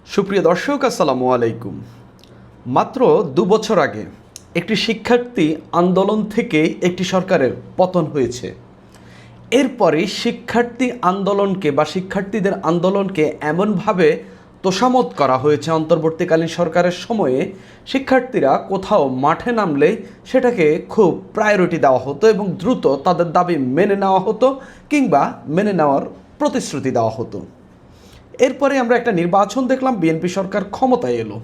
সুপ্রিয় দর্শক, আসসালামু আলাইকুম। মাত্র ২ বছর আগে একটি শিক্ষার্থী আন্দোলন থেকে একটি সরকারের পতন হয়েছে। এরপরে শিক্ষার্থী আন্দোলনকে বা শিক্ষার্থীদের আন্দোলনকে এমনভাবে তোষামোদ করা হয়েছে অন্তর্বর্তীকালীন সরকারের সময়ে, শিক্ষার্থীরা কোথাও মাঠে নামলে সেটাকে খুব প্রায়োরিটি দেওয়া হতো এবং দ্রুত তাদের দাবি মেনে নেওয়া হতো কিংবা মেনে নেওয়ার প্রতিশ্রুতি দেওয়া হতো। এরপরে আমরা একটা নির্বাচন দেখলাম, বিএনপি সরকার ক্ষমতায় এলো।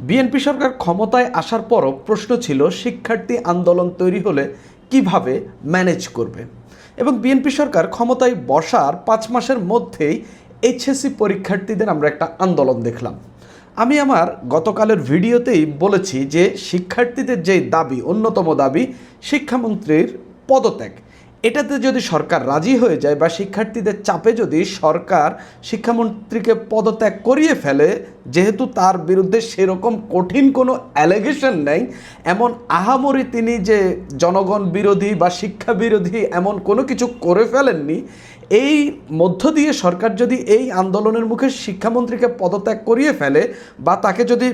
বিএনপি সরকার ক্ষমতায় আসার পরও প্রশ্ন ছিল শিক্ষার্থী আন্দোলন তৈরি হলে কিভাবে ম্যানেজ করবে। এবং বিএনপি সরকার ক্ষমতায় বসার ৫ মাসের মধ্যেই এইচএসসি পরীক্ষার্থীদের আমরা একটা আন্দোলন দেখলাম। আমি আমার গতকালের ভিডিওতেই বলেছি যে শিক্ষার্থীদের যে দাবি, অন্যতম দাবি শিক্ষামন্ত্রীর পদত্যাগ, এটাতে যদি সরকার রাজি হয়ে যায় বা শিক্ষার্থীদের চাপে যদি সরকার শিক্ষামন্ত্রীকে পদত্যাগ করিয়ে ফেলে, যেহেতু তার বিরুদ্ধে সেরকম কঠিন কোনো অ্যালিগেশন নেই, এমন আহামরি তিনি যে জনগণ বিরোধী বা শিক্ষা বিরোধী এমন কোনো কিছু করে ফেলেননি, এই মধ্য দিয়ে সরকার যদি এই আন্দোলনের মুখে শিক্ষামন্ত্রীকে পদত্যাগ করিয়ে ফেলে বা তাকে যদি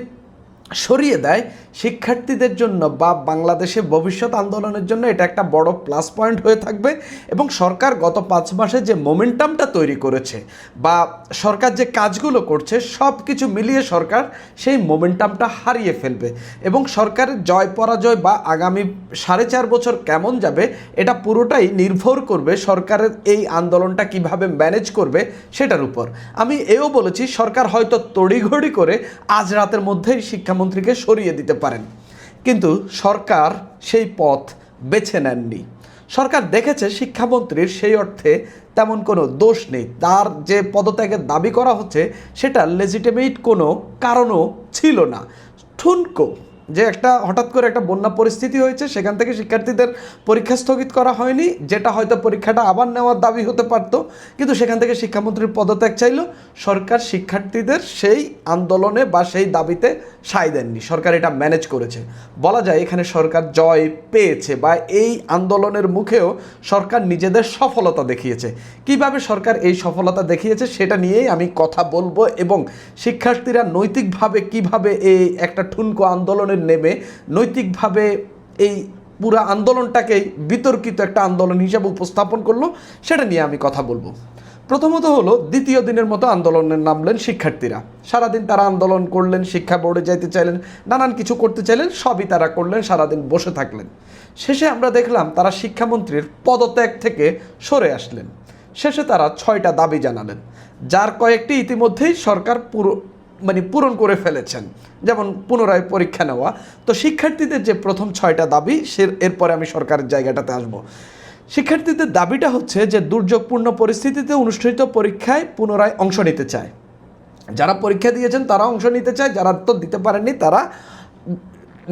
সরিয়ে দেয়, শিক্ষার্থীদের জন্য বা বাংলাদেশে ভবিষ্যৎ আন্দোলনের জন্য এটা একটা বড় প্লাস পয়েন্ট হয়ে থাকবে। এবং সরকার গত ৫ মাসে যে মোমেন্টামটা তৈরি করেছে বা সরকার যে কাজগুলো করছে, সব কিছু মিলিয়ে সরকার সেই মোমেন্টামটা হারিয়ে ফেলবে এবং সরকারের জয় পরাজয় বা আগামী ৪.৫ বছর কেমন যাবে এটা পুরোটাই নির্ভর করবে সরকারের এই আন্দোলনটা কিভাবে ম্যানেজ করবে সেটার উপর। আমি এও বলেছি সরকার হয়তো তড়িঘড়ি করে আজ রাতের মধ্যেই শিক্ষামন্ত্রীকে সরিয়ে দিতে পারেন, কিন্তু সরকার সেই পথ বেছে নেননি। সরকার দেখেছে শিক্ষামন্ত্রীর সেই অর্থে তেমন কোনো দোষ নেই, তার যে পদত্যাগের দাবি করা হচ্ছে সেটা লেজিটিমেট কোনো কারণও ছিল না। ঠুনকো যে একটা হঠাৎ করে একটা বন্যা পরিস্থিতি হয়েছে, সেখান থেকে শিক্ষার্থীদের পরীক্ষা স্থগিত করা হয়নি, যেটা হয়তো পরীক্ষাটা আবার নেওয়ার দাবি হতে পারত, কিন্তু সেখান থেকে শিক্ষামন্ত্রীর পদত্যাগ চাইল। সরকার শিক্ষার্থীদের সেই আন্দোলনে বা সেই দাবিতে সায় দেননি, সরকার এটা ম্যানেজ করেছে। বলা যায় এখানে সরকার জয় পেয়েছে বা এই আন্দোলনের মুখেও সরকার নিজেদের সফলতা দেখিয়েছে। কিভাবে সরকার এই সফলতা দেখিয়েছে সেটা নিয়েই আমি কথা বলবো এবং শিক্ষার্থীরা নৈতিকভাবে কিভাবে এই একটা ঠুনকো আন্দোলনের নেমে নৈতিকভাবে এই পুরো আন্দোলনটাকেই বিতর্কিত একটা আন্দোলন হিসেবে উপস্থাপন করলো সেটা নিয়ে আমি কথা বলবো। প্রথমত হলো, দ্বিতীয় দিনের মতো আন্দোলনে নামলেন শিক্ষার্থীরা। সারাদিন তারা আন্দোলন করলেন, শিক্ষা বোর্ডে যাইতে চাইলেন, নানান কিছু করতে চাইলেন, সবই তারা করলেন, সারাদিন বসে থাকলেন। শেষে আমরা দেখলাম তারা শিক্ষামন্ত্রীর পদত্যাগ থেকে সরে আসলেন। শেষে তারা 6টা দাবি জানালেন, যার কয়েকটি ইতিমধ্যেই সরকার পূরণ করে ফেলেছেন, যেমন পুনরায় পরীক্ষা নেওয়া। তো শিক্ষার্থীদের যে প্রথম 6টা দাবি, এরপরে আমি সরকারের জায়গাটাতে আসবো। শিক্ষার্থীদের দাবিটা হচ্ছে যে দুর্যোগপূর্ণ পরিস্থিতিতে অনুষ্ঠিত পরীক্ষায় পুনরায় অংশ নিতে চায়। যারা পরীক্ষা দিয়েছেন তারা অংশ নিতে চায়, যারা তো দিতে পারেননি তারা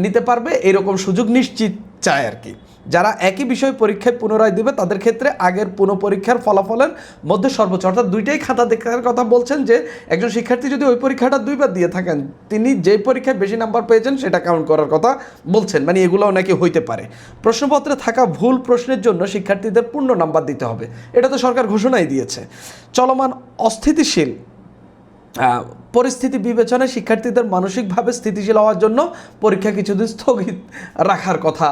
নিতে পারবে, এরকম সুযোগ নিশ্চিত চায় আর কি। যারা একই বিষয় পরীক্ষায় পুনরায় দিবে তাদের ক্ষেত্রে আগের পুনঃপরীক্ষার ফলাফলের মধ্যে সর্বোচ্চ, অর্থাৎ 2টাই খাতা দেখার কথা বলছেন, যে একজন শিক্ষার্থী যদি ওই পরীক্ষাটা 2বার দিয়ে থাকেন, তিনি যে পরীক্ষায় বেশি নাম্বার পেয়েছেন সেটা কাউন্ট করার কথা বলছেন, মানে এগুলোও নাকি হইতে পারে। প্রশ্নপত্রে থাকা ভুল প্রশ্নের জন্য শিক্ষার্থীদের পূর্ণ নাম্বার দিতে হবে, এটা তো সরকার ঘোষণাই দিয়েছে। চলমান অস্থিতিশীল পরিস্থিতি বিবেচনায় শিক্ষার্থীদের মানসিকভাবে স্থিতিশীল হওয়ার জন্য পরীক্ষা কিছুদিন স্থগিত রাখার কথা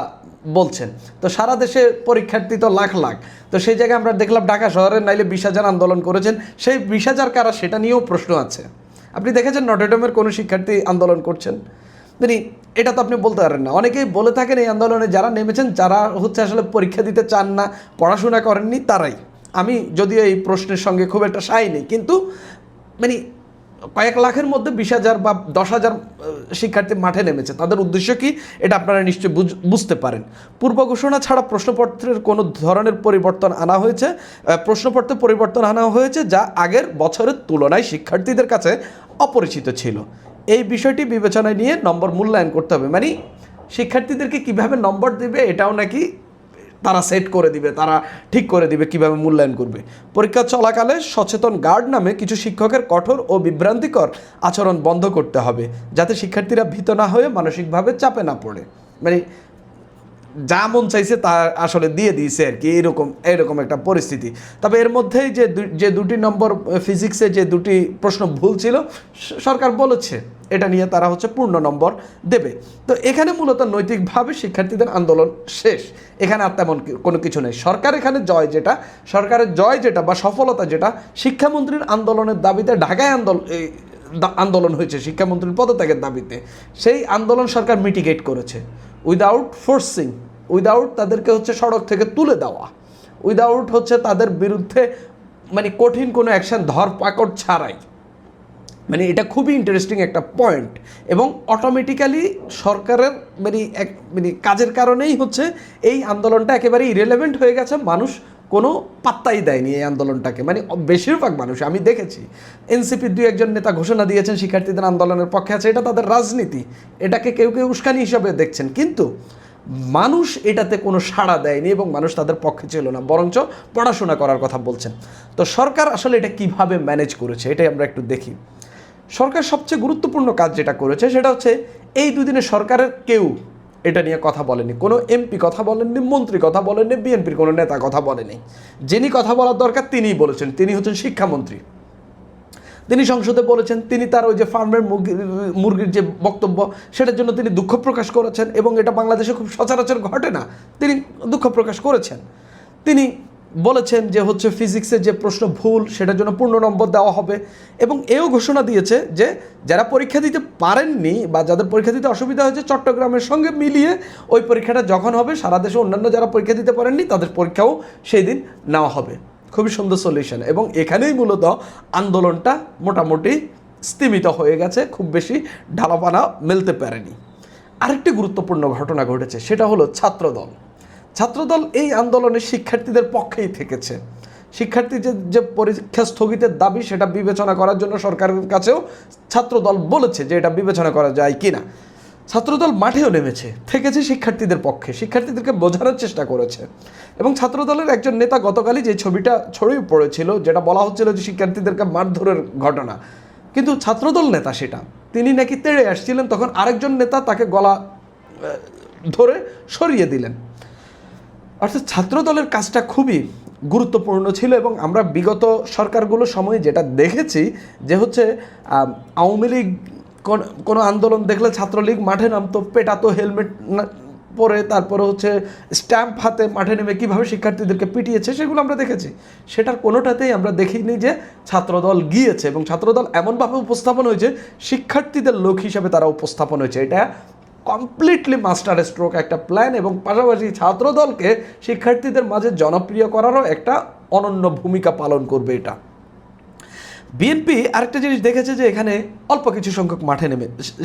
বলছেন। তো সারা দেশে পরীক্ষার্থী তো লাখ লাখ, তো সেই জায়গায় আমরা দেখলাম ঢাকা শহরে নাইলে 20,000 আন্দোলন করেছেন, সেই 20,000 কারা সেটা নিয়েও প্রশ্ন আছে। আপনি দেখেছেন নটরডেমের কোনো শিক্ষার্থী আন্দোলন করছেন? এটা তো আপনি বলতে পারেন না। অনেকেই বলে থাকেন এই আন্দোলনে যারা নেমেছেন, যারা হচ্ছে আসলে পরীক্ষা দিতে চান না, পড়াশোনা করেননি তারাই। আমি যদিও এই প্রশ্নের সঙ্গে খুব একটা সাই নেই, কিন্তু কয়েক লাখের মধ্যে 20,000 বা 10,000 শিক্ষার্থী মাঠে নেমেছে, তাদের উদ্দেশ্য কি এটা আপনারা নিশ্চয়ই বুঝতে পারেন। পূর্ব ঘোষণা ছাড়া প্রশ্নপত্রের কোনো ধরনের পরিবর্তন আনা হয়েছে, প্রশ্নপত্রে পরিবর্তন আনা হয়েছে যা আগের বছরের তুলনায় শিক্ষার্থীদের কাছে অপরিচিত ছিল। এই বিষয়টি বিবেচনায় নিয়ে নম্বর মূল্যায়ন করতে হবে, মানে শিক্ষার্থীদেরকে কিভাবে নম্বর দেবে এটাও নাকি তারা সেট করে দিবে, তারা ঠিক করে দিবে কিভাবে মূল্যায়ন করবে। পরীক্ষা চলাকালে সচেতন গার্ড নামে কিছু শিক্ষকের কঠোর ও বিভ্রান্তিকর আচরণ বন্ধ করতে হবে, যাতে শিক্ষার্থীরা ভীত না হয়ে মানসিকভাবে চাপে না পড়ে। যা মন চাইছে তা আসলে দিয়ে দিয়েছে আর কি, এরকম একটা পরিস্থিতি। তবে এর মধ্যেই যে দুটি নম্বর ফিজিক্সে যে দুটি প্রশ্ন ভুল ছিল, সরকার বলেছে এটা নিয়ে তারা হচ্ছে পূর্ণ নম্বর দেবে। তো এখানে মূলত নৈতিকভাবে শিক্ষার্থীদের আন্দোলন শেষ, এখানে আর তেমন কোনো কিছু নেই। সরকার এখানে সরকারের জয় যেটা বা সফলতা যেটা, শিক্ষামন্ত্রীর আন্দোলনের দাবিতে ঢাকায় আন্দোলন হয়েছে শিক্ষামন্ত্রীর পদত্যাগের দাবিতে, সেই আন্দোলন সরকার মিটিগেট করেছে উইদাউট ফোর্সিং, উইদাউট তাদেরকে হচ্ছে সড়ক থেকে তুলে দেওয়া, উইদাউট হচ্ছে তাদের বিরুদ্ধে মানে কঠিন কোনো অ্যাকশন ধরপাকড় ছাড়াই। মানে এটা খুবই ইন্টারেস্টিং একটা পয়েন্ট। এবং অটোমেটিক্যালি সরকারের কাজের কারণেই হচ্ছে এই আন্দোলনটা একেবারে ইরেলেভেন্ট হয়ে গেছে, মানুষ কোনো পাত্তাই দেয়নি এই আন্দোলনটাকে। মানে বেশিরভাগ মানুষ আমি দেখেছি, এনসিপির 2-1 নেতা ঘোষণা দিয়েছেন শিক্ষার্থীদের আন্দোলনের পক্ষে আছে, এটা তাদের রাজনীতি, এটাকে কেউ কেউ উস্কানি হিসাবে দেখছেন, কিন্তু মানুষ এটাতে কোনো সাড়া দেয়নি এবং মানুষ তাদের পক্ষে ছিল না, বরঞ্চ পড়াশোনা করার কথা বলছেন। তো সরকার আসলে এটা কিভাবে ম্যানেজ করেছে এটাই আমরা একটু দেখি। সরকার সবচেয়ে গুরুত্বপূর্ণ কাজ যেটা করেছে সেটা হচ্ছে এই দুদিনে সরকারের কেউ এটা নিয়ে কথা বলেনি, কোনো এমপি কথা বলেননি, মন্ত্রী কথা বলেননি, বিএনপির কোনো নেতা কথা বলেনি। যিনি কথা বলার দরকার তিনিই বলেছেন, তিনি হচ্ছেন শিক্ষামন্ত্রী। তিনি সংসদে বলেছেন, তিনি তার ওই যে ফার্মের মুরগির যে বক্তব্য সেটার জন্য তিনি দুঃখ প্রকাশ করেছেন, এবং এটা বাংলাদেশে খুব সচরাচর ঘটে না, তিনি দুঃখ প্রকাশ করেছেন। তিনি বলেছেন যে হচ্ছে ফিজিক্সের যে প্রশ্ন ভুল সেটার জন্য পূর্ণ নম্বর দেওয়া হবে, এবং এও ঘোষণা দিয়েছে যে যারা পরীক্ষা দিতে পারেননি বা যাদের পরীক্ষা দিতে অসুবিধা হয়েছে চট্টগ্রামের সঙ্গে মিলিয়ে ওই পরীক্ষাটা যখন হবে সারা দেশে অন্যান্য যারা পরীক্ষা দিতে পারেননি তাদের পরীক্ষাও সেই দিন নেওয়া হবে। খুবই সুন্দর সলিউশন, এবং এখানেই মূলত আন্দোলনটা মোটামুটি স্তিমিত হয়ে গেছে, খুব বেশি ঢালাপানা মেলতে পারেনি। আরেকটি গুরুত্বপূর্ণ ঘটনা ঘটেছে, সেটা হলো ছাত্রদল এই আন্দোলনে শিক্ষার্থীদের পক্ষেই থেকেছে। শিক্ষার্থীদের যে পরীক্ষা স্থগিতের দাবি সেটা বিবেচনা করার জন্য সরকারের কাছেও ছাত্রদল বলেছে যে এটা বিবেচনা করা যায় কিনা। ছাত্রদল মাঠেও নেমেছে, থেকেছে শিক্ষার্থীদের পক্ষে, শিক্ষার্থীদেরকে বোঝানোর চেষ্টা করেছে। এবং ছাত্রদলের একজন নেতা গতকালই যে ছবিটা ছড়িয়ে পড়েছিল, যেটা বলা হচ্ছিল যে শিক্ষার্থীদেরকে মারধরের ঘটনা, কিন্তু ছাত্রদল নেতা সেটা, তিনি নাকি তেড়ে আসছিলেন, তখন আরেকজন নেতা তাকে গলা ধরে সরিয়ে দিলেন। অর্থাৎ ছাত্রদলের কাজটা খুবই গুরুত্বপূর্ণ ছিল। এবং আমরা বিগত সরকারগুলোর সময় যেটা দেখেছি যে হচ্ছে আওয়ামী লীগ কোনো আন্দোলন দেখলে ছাত্রলীগ মাঠে নামতো, পেটাতো, হেলমেট পরে, তারপরে হচ্ছে স্ট্যাম্প হাতে মাঠে নেমে কীভাবে শিক্ষার্থীদেরকে পিটিয়েছে সেগুলো আমরা দেখেছি। সেটার কোনোটাতেই আমরা দেখিনি যে ছাত্রদল গিয়েছে, এবং ছাত্রদল এমনভাবে উপস্থাপন হয়েছে শিক্ষার্থীদের লোক হিসাবে তারা উপস্থাপন হয়েছে। এটা কমপ্লিটলি মাস্টার স্ট্রোক একটা প্ল্যান, এবং পাশাপাশি ছাত্রদলকে শিক্ষার্থীদের মাঝে জনপ্রিয় করারও একটা অনন্য ভূমিকা পালন করবে এটা। বিএনপি আরেকটা জিনিস দেখেছে যে এখানে অল্প কিছু সংখ্যক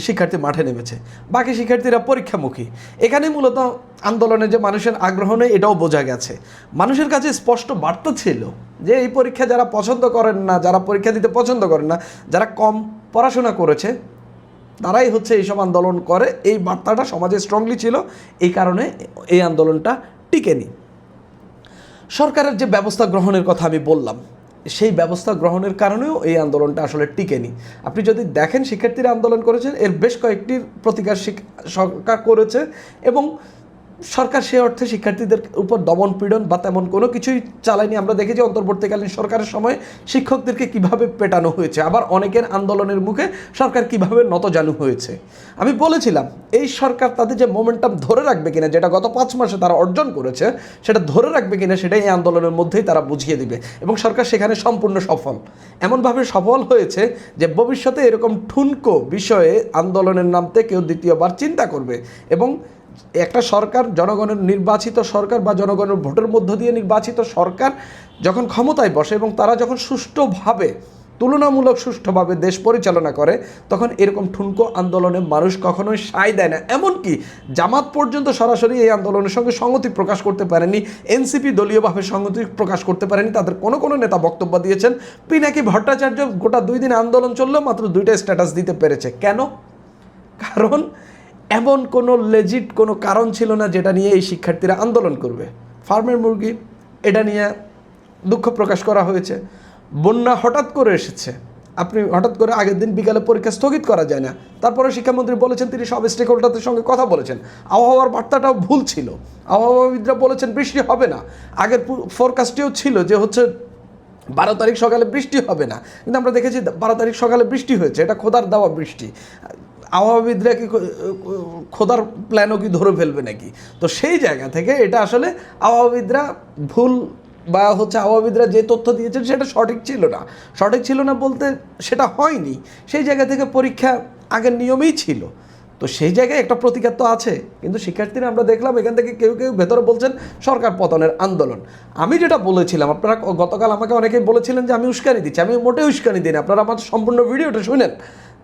শিক্ষার্থী মাঠে নেমেছে, বাকি শিক্ষার্থীরা পরীক্ষামুখী। এখানে মূলত আন্দোলনে যে মানুষের আগ্রহ নেই এটাও বোঝা গেছে। মানুষের কাছে স্পষ্ট বার্তা ছিল যে এই পরীক্ষা যারা পছন্দ করেন না, যারা পরীক্ষা দিতে পছন্দ করেন না, যারা কম পড়াশোনা করেছে তারাই হচ্ছে এইসব আন্দোলন করে, এই বার্তাটা সমাজে স্ট্রংলি ছিল, এই কারণে এই আন্দোলনটা টিকেনি। সরকারের যে ব্যবস্থা গ্রহণের কথা আমি বললাম, সেই ব্যবস্থা গ্রহণের কারণেও এই আন্দোলনটা আসলে টিকেনি। আপনি যদি দেখেন শিক্ষার্থীরা আন্দোলন করেছেন, এর বেশ কয়েকটির প্রতিকার সরকার করেছে, এবং সরকার সে অর্থে শিক্ষার্থীদের উপর দমন পীড়ন বা তেমন কোনো কিছুই চালায়নি। আমরা দেখেছি অন্তর্বর্তীকালীন সরকারের সময় শিক্ষকদেরকে কিভাবে পেটানো হয়েছে, আবার অনেকের আন্দোলনের মুখে সরকার কিভাবে নতজানু হয়েছে। আমি বলেছিলাম এই সরকার তাদের যে মোমেন্টাম ধরে রাখবে কিনা, যেটা গত 5 মাসে তারা অর্জন করেছে সেটা ধরে রাখবে কিনা, সেটাই এই আন্দোলনের মধ্যেই তারা বুঝিয়ে দিবে। এবং সরকার সেখানে সম্পূর্ণ সফল, এমনভাবে সফল হয়েছে যে ভবিষ্যতে এরকম ঠুনকো বিষয়ে আন্দোলনের নামতে কেউ দ্বিতীয়বার চিন্তা করবে। এবং একটা সরকার, জনগণের নির্বাচিত সরকার বা জনগণের ভোটের মধ্য দিয়ে নির্বাচিত সরকার যখন ক্ষমতায় বসে এবং তারা যখন সুষ্ঠুভাবে, তুলনামূলক সুষ্ঠুভাবে দেশ পরিচালনা করে, তখন এরকম ঠুনকো আন্দোলনে মানুষ কখনোই সায় দেয় না। এমনকি জামাত পর্যন্ত সরাসরি এই আন্দোলনের সঙ্গে সংগতি প্রকাশ করতে পারেনি, এনসিপি দলীয়ভাবে সংগতি প্রকাশ করতে পারেনি। তাদের কোনো নেতা বক্তব্য দিয়েছেন, পিনাকি ভট্টাচার্য গোটা 2 দিন আন্দোলন চললেও মাত্র 2টা স্ট্যাটাস দিতে পেরেছে। কেন? কারণ এমন কোনো লেজিট কোনো কারণ ছিল না যেটা নিয়ে এই শিক্ষার্থীরা আন্দোলন করবে। ফার্মের মুরগি, এটা নিয়ে দুঃখ প্রকাশ করা হয়েছে। বন্যা হঠাৎ করে এসেছে, আপনি হঠাৎ করে আগের দিন বিকালে পরীক্ষা স্থগিত করা যায় না। তারপরে শিক্ষামন্ত্রী বলেছেন তিনি সব স্টেক হোল্ডারদের সঙ্গে কথা বলেছেন। আবহাওয়ার বার্তাটাও ভুল ছিল, আবহাওয়াবিদরা বলেছেন বৃষ্টি হবে না। আগের ফোরকাস্টেও ছিল যে হচ্ছে 12 তারিখ সকালে বৃষ্টি হবে না, কিন্তু আমরা দেখেছি 12 তারিখ সকালে বৃষ্টি হয়েছে। এটা খোদার দেওয়া বৃষ্টি। আবহাওয়াবিদরা কি খোদার প্ল্যানও কি ধরে ফেলবে নাকি? তো সেই জায়গা থেকে এটা আসলে আবহাওয়াবিদরা ভুল, বা হচ্ছে আবহাওয়াবিদরা যে তথ্য দিয়েছেন সেটা সঠিক ছিল না। সঠিক ছিল না বলতে সেটা হয়নি, সেই জায়গা থেকে পরীক্ষা আগের নিয়মেই ছিল। তো সেই জায়গায় একটা প্রতিকার তো আছে। কিন্তু শিক্ষার্থীরা আমরা দেখলাম এখান থেকে কেউ কেউ ভেতরে বলছেন সরকার পতনের আন্দোলন। আমি যেটা বলেছিলাম, আপনারা গতকাল আমাকে অনেকেই বলেছিলেন যে আমি উস্কানি দিচ্ছি, আমি মোটেও উস্কানি দিই না। আপনারা আমার সম্পূর্ণ ভিডিওটা শুনেন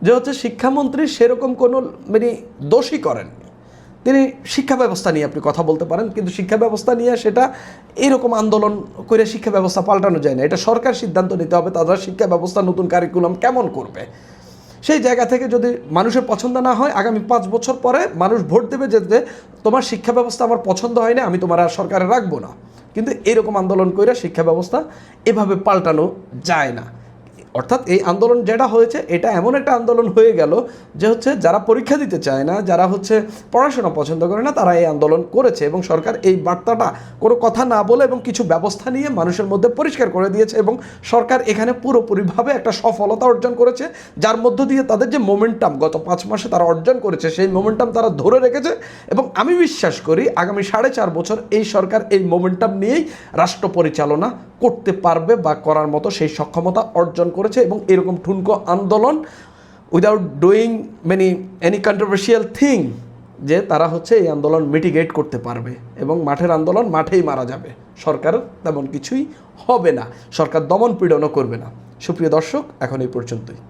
যে হচ্ছে শিক্ষামন্ত্রী সেরকম কোনো মানে দোষই করেননি। তিনি শিক্ষা ব্যবস্থা নিয়ে আপনি কথা বলতে পারেন, কিন্তু শিক্ষা ব্যবস্থা নিয়ে সেটা এরকম আন্দোলন করে শিক্ষা ব্যবস্থা পাল্টানো যায় না। এটা সরকার সিদ্ধান্ত নিতে হবে তারা শিক্ষা ব্যবস্থা নতুন কারিকুলাম কেমন করবে। সেই জায়গা থেকে যদি মানুষের পছন্দ না হয়, আগামী 5 বছর পরে মানুষ ভোট দেবে যে তোমার শিক্ষা ব্যবস্থা আমার পছন্দ হয় না, আমি তোমার আর সরকারে রাখবো না। কিন্তু এরকম আন্দোলন করে শিক্ষা ব্যবস্থা এভাবে পাল্টানো যায় না। অর্থাৎ এই আন্দোলন যেটা হয়েছে এটা এমন একটা আন্দোলন হয়ে গেল যে হচ্ছে যারা পরীক্ষা দিতে চায় না, যারা হচ্ছে পড়াশোনা পছন্দ করে না, তারা এই আন্দোলন করেছে এবং সরকার এই বার্তাটা কোনো কথা না বলে এবং কিছু ব্যবস্থা নিয়ে মানুষের মধ্যে পরিষ্কার করে দিয়েছে। এবং সরকার এখানে পুরোপুরিভাবে একটা সফলতা অর্জন করেছে, যার মধ্য দিয়ে তাদের যে মোমেন্টাম গত 5 মাসে তারা অর্জন করেছে সেই মোমেন্টাম তারা ধরে রেখেছে। এবং আমি বিশ্বাস করি আগামী 4.5 বছর এই সরকার এই মোমেন্টাম নিয়েই রাষ্ট্র পরিচালনা করতে পারবে বা করার মতো সেই সক্ষমতা অর্জন করেছে। এবং এরকম ঠুনকো আন্দোলন without doing any controversial thing, যে তারা হচ্ছে এই আন্দোলন মিটিগেট করতে পারবে এবং মাঠের আন্দোলন মাঠেই মারা যাবে, সরকার তেমন কিছুই হবে না, সরকার দমন পীড়নও করবে না। সুপ্রিয় দর্শক, এখন এই পর্যন্তই।